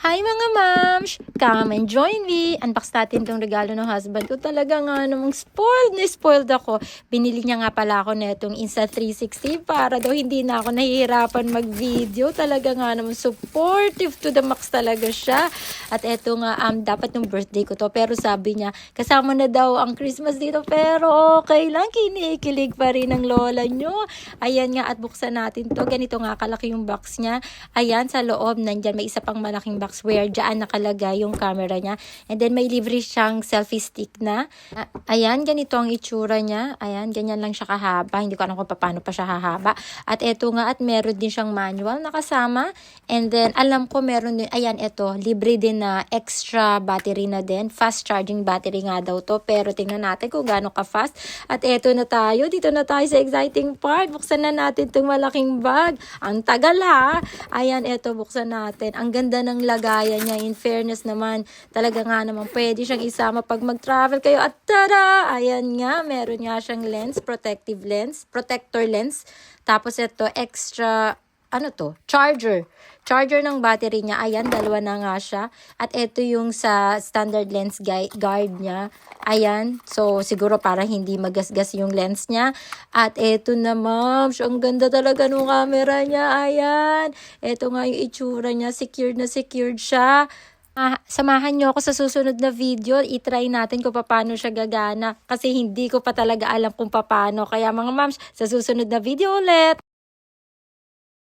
Hi mga mams! Come and join me! Unbox natin itong regalo ng husband ko. Talaga nga namang spoiled ako. Binili niya nga pala ako na itong Insta360 para daw hindi na ako nahihirapan mag-video. Talaga nga namang supportive to the max talaga siya. At eto nga, dapat ng birthday ko to. Pero sabi niya, kasama na daw ang Christmas dito. Pero okay lang, kinikilig pa rin ng lola nyo. Ayan nga, at buksan natin to. Ganito nga kalaki yung box niya. Ayan, sa loob, nandyan may isa pang malaking box where dyan nakalagay yung camera niya. And then may libre siyang selfie stick na. Ayan, ganito ang itsura niya. Ayan, ganyan lang siya kahaba. Hindi ko alam kung paano pa siya hahaba. At eto nga, at meron din siyang manual na kasama. And then, alam ko meron din, ayan, eto, libre din na extra battery na din. Fast charging battery nga daw to. Pero tingnan natin kung gaano ka-fast. At eto na tayo. Dito na tayo sa exciting part. Buksan na natin itong malaking bag. Ang tagal ha. Ayan, eto, buksan natin. Ang ganda ng lagayan niya. In fairness naman, talaga nga naman pwede siyang isama pag mag-travel kayo. At tada! Ayan nga, meron nga siyang lens, protector lens. Tapos ito, extra, ano to? Charger ng battery niya. Ayan, dalawa na nga siya. At ito yung sa standard lens guard niya. Ayan. So, siguro para hindi magasgas yung lens niya. At ito na, ma'am. Ang ganda talaga ng camera niya. Ayan. Ito nga yung itsura niya. Secured na secured siya. Samahan nyo ako sa susunod na video. I-try natin kung paano siya gagana. Kasi hindi ko pa talaga alam kung paano. Kaya mga ma'ams, sa susunod na video ulit.